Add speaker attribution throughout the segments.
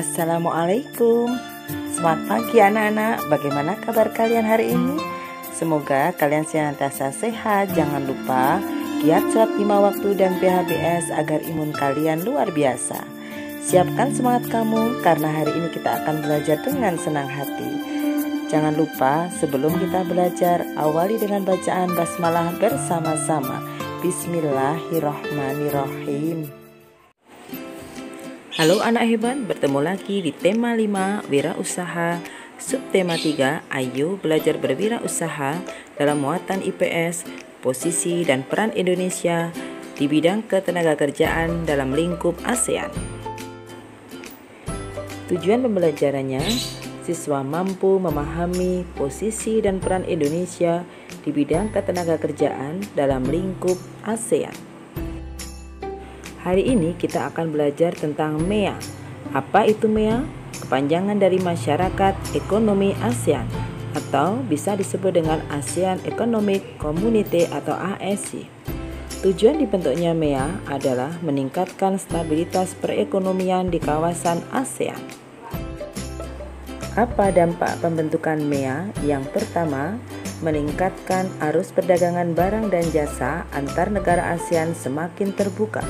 Speaker 1: Assalamualaikum. Selamat pagi anak-anak. Bagaimana kabar kalian hari ini? Semoga kalian senantiasa sehat. Jangan lupa giat sholat 5 waktu dan PHBS agar imun kalian luar biasa. Siapkan semangat kamu karena hari ini kita akan belajar dengan senang hati. Jangan lupa sebelum kita belajar, awali dengan bacaan basmalah bersama-sama. Bismillahirrahmanirrahim. Halo anak hebat, bertemu lagi di tema 5 wirausaha, subtema 3 ayo belajar berwirausaha dalam muatan IPS, posisi dan peran Indonesia di bidang ketenagakerjaan dalam lingkup ASEAN. Tujuan pembelajarannya, siswa mampu memahami posisi dan peran Indonesia di bidang ketenagakerjaan dalam lingkup ASEAN. Hari ini kita akan belajar tentang MEA. Apa itu MEA? Kepanjangan dari Masyarakat Ekonomi ASEAN atau bisa disebut dengan ASEAN Economic Community atau AEC. Tujuan dibentuknya MEA adalah meningkatkan stabilitas perekonomian di kawasan ASEAN. Apa dampak pembentukan MEA? Yang pertama, meningkatkan arus perdagangan barang dan jasa antar negara ASEAN semakin terbuka.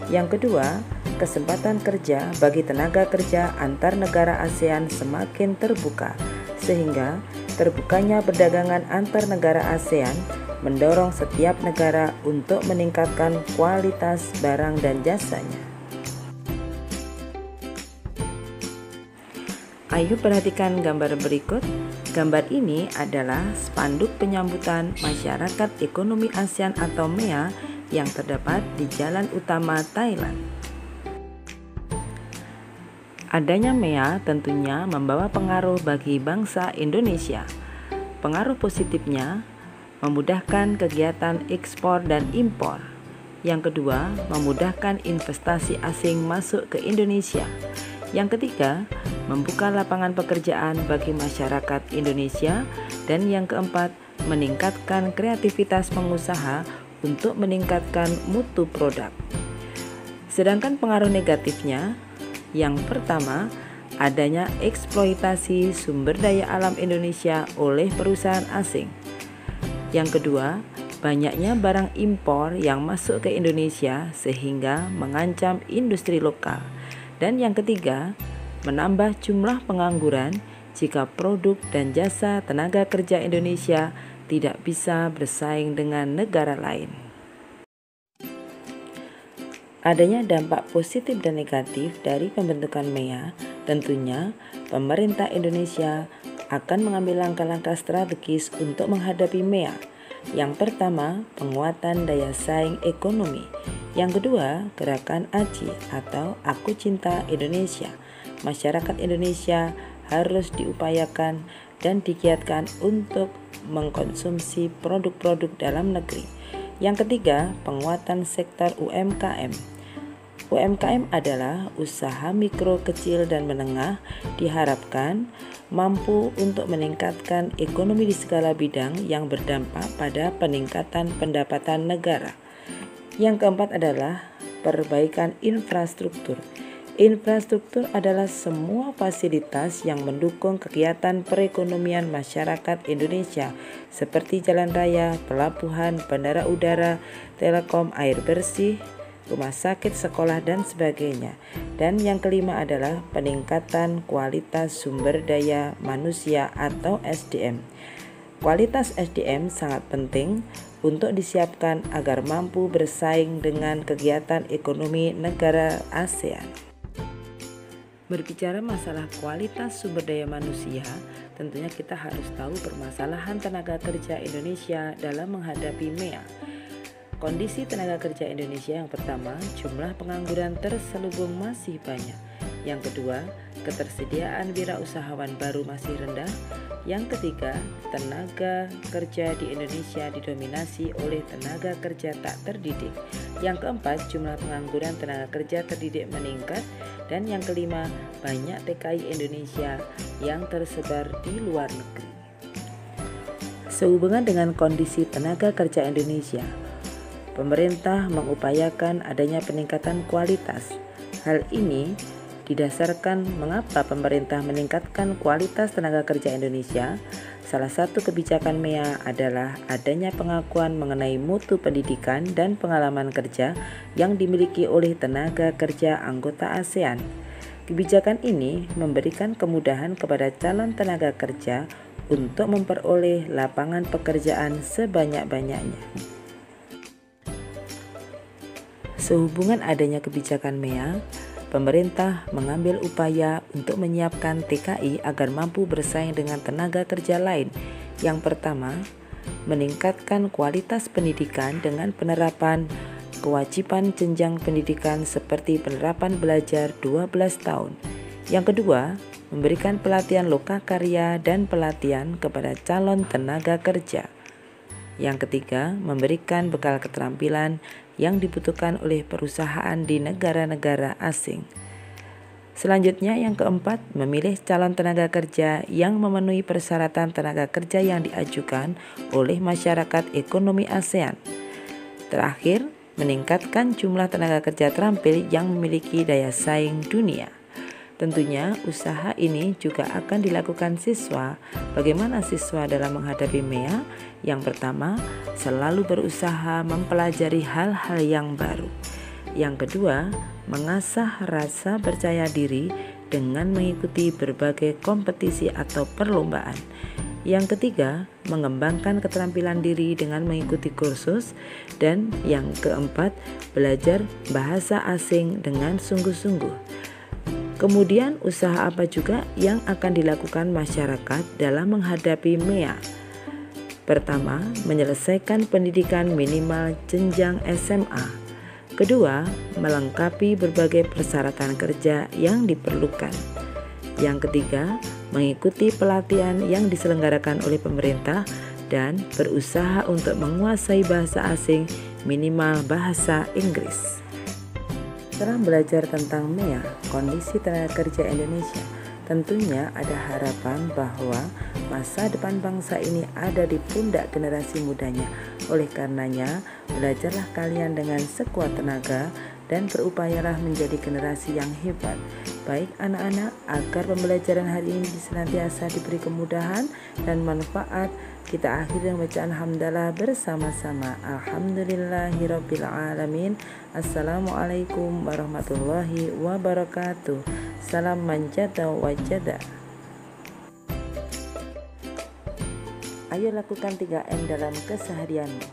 Speaker 1: Yang kedua, kesempatan kerja bagi tenaga kerja antar negara ASEAN semakin terbuka, sehingga terbukanya perdagangan antar negara ASEAN mendorong setiap negara untuk meningkatkan kualitas barang dan jasanya. Ayo perhatikan gambar berikut. Gambar ini adalah spanduk penyambutan Masyarakat Ekonomi ASEAN atau MEA yang terdapat di jalan utama Thailand. Adanya MEA tentunya membawa pengaruh bagi bangsa Indonesia. Pengaruh positifnya memudahkan kegiatan ekspor dan impor. Yang kedua, memudahkan investasi asing masuk ke Indonesia. Yang ketiga, membuka lapangan pekerjaan bagi masyarakat Indonesia. Dan yang keempat, meningkatkan kreativitas pengusaha untuk meningkatkan mutu produk. Sedangkan pengaruh negatifnya, yang pertama, adanya eksploitasi sumber daya alam Indonesia oleh perusahaan asing. Yang kedua, banyaknya barang impor yang masuk ke Indonesia sehingga mengancam industri lokal. Dan yang ketiga, menambah jumlah pengangguran jika produk dan jasa tenaga kerja Indonesia tidak bisa bersaing dengan negara lain. Adanya dampak positif dan negatif dari pembentukan MEA, tentunya pemerintah Indonesia akan mengambil langkah-langkah strategis untuk menghadapi MEA. Yang pertama, penguatan daya saing ekonomi. Yang kedua, gerakan ACI atau Aku Cinta Indonesia. Masyarakat Indonesia harus diupayakan dan digiatkan untuk mengkonsumsi produk-produk dalam negeri. Yang ketiga, penguatan sektor UMKM. UMKM adalah usaha mikro, kecil, dan menengah, diharapkan mampu untuk meningkatkan ekonomi di segala bidang yang berdampak pada peningkatan pendapatan negara. Yang keempat adalah perbaikan infrastruktur. Infrastruktur adalah semua fasilitas yang mendukung kegiatan perekonomian masyarakat Indonesia seperti jalan raya, pelabuhan, bandara udara, telekom, air bersih, rumah sakit, sekolah, dan sebagainya. Dan yang kelima adalah peningkatan kualitas sumber daya manusia atau SDM. Kualitas SDM sangat penting untuk disiapkan agar mampu bersaing dengan kegiatan ekonomi negara ASEAN. Berbicara masalah kualitas sumber daya manusia, tentunya kita harus tahu permasalahan tenaga kerja Indonesia dalam menghadapi MEA. Kondisi tenaga kerja Indonesia yang pertama, jumlah pengangguran terselubung masih banyak. Yang kedua, ketersediaan wirausahawan baru masih rendah. Yang ketiga, tenaga kerja di Indonesia didominasi oleh tenaga kerja tak terdidik. Yang keempat, jumlah pengangguran tenaga kerja terdidik meningkat. Dan yang kelima, banyak TKI Indonesia yang tersebar di luar negeri. Sehubungan dengan kondisi tenaga kerja Indonesia, pemerintah mengupayakan adanya peningkatan kualitas. Hal ini Didasarkan mengapa pemerintah meningkatkan kualitas tenaga kerja Indonesia, salah satu kebijakan MEA adalah adanya pengakuan mengenai mutu pendidikan dan pengalaman kerja yang dimiliki oleh tenaga kerja anggota ASEAN. Kebijakan ini memberikan kemudahan kepada calon tenaga kerja untuk memperoleh lapangan pekerjaan sebanyak-banyaknya. Sehubungan adanya kebijakan MEA, pemerintah mengambil upaya untuk menyiapkan TKI agar mampu bersaing dengan tenaga kerja lain. Yang pertama, meningkatkan kualitas pendidikan dengan penerapan kewajiban jenjang pendidikan seperti penerapan belajar 12 tahun. Yang kedua, memberikan pelatihan lokakarya dan pelatihan kepada calon tenaga kerja. Yang ketiga, memberikan bekal keterampilan yang dibutuhkan oleh perusahaan di negara-negara asing. Selanjutnya, yang keempat, memilih calon tenaga kerja yang memenuhi persyaratan tenaga kerja yang diajukan oleh masyarakat ekonomi ASEAN. Terakhir, meningkatkan jumlah tenaga kerja terampil yang memiliki daya saing dunia. Tentunya usaha ini juga akan dilakukan siswa. Bagaimana siswa dalam menghadapi MEA? Yang pertama, selalu berusaha mempelajari hal-hal yang baru. Yang kedua, mengasah rasa percaya diri dengan mengikuti berbagai kompetisi atau perlombaan. Yang ketiga, mengembangkan keterampilan diri dengan mengikuti kursus. Dan yang keempat, belajar bahasa asing dengan sungguh-sungguh. Kemudian usaha apa juga yang akan dilakukan masyarakat dalam menghadapi MEA? Pertama, menyelesaikan pendidikan minimal jenjang SMA. Kedua, melengkapi berbagai persyaratan kerja yang diperlukan. Yang ketiga, mengikuti pelatihan yang diselenggarakan oleh pemerintah dan berusaha untuk menguasai bahasa asing minimal bahasa Inggris. Setelah belajar tentang MEA, kondisi tenaga kerja Indonesia, tentunya ada harapan bahwa masa depan bangsa ini ada di pundak generasi mudanya. Oleh karenanya, belajarlah kalian dengan sekuat tenaga dan berupayalah menjadi generasi yang hebat. Baik anak-anak, agar pembelajaran hari ini senantiasa diberi kemudahan dan manfaat. Kita akhiri dengan bacaan hamdalah bersama-sama. Alhamdulillahirabbil alamin. Assalamualaikum warahmatullahi wabarakatuh. Salam manjada wajada. Ayo lakukan 3M dalam keseharianmu.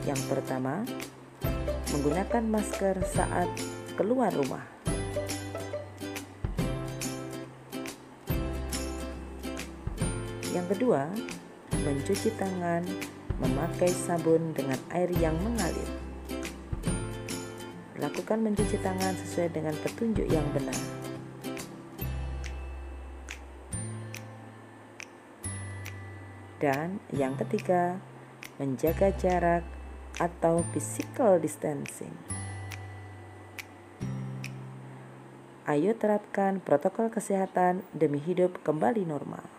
Speaker 1: Yang pertama, menggunakan masker saat keluar rumah. Yang kedua, mencuci tangan memakai sabun dengan air yang mengalir. Lakukan mencuci tangan sesuai dengan petunjuk yang benar. Dan yang ketiga, menjaga jarak atau physical distancing. Ayo terapkan protokol kesehatan demi hidup kembali normal.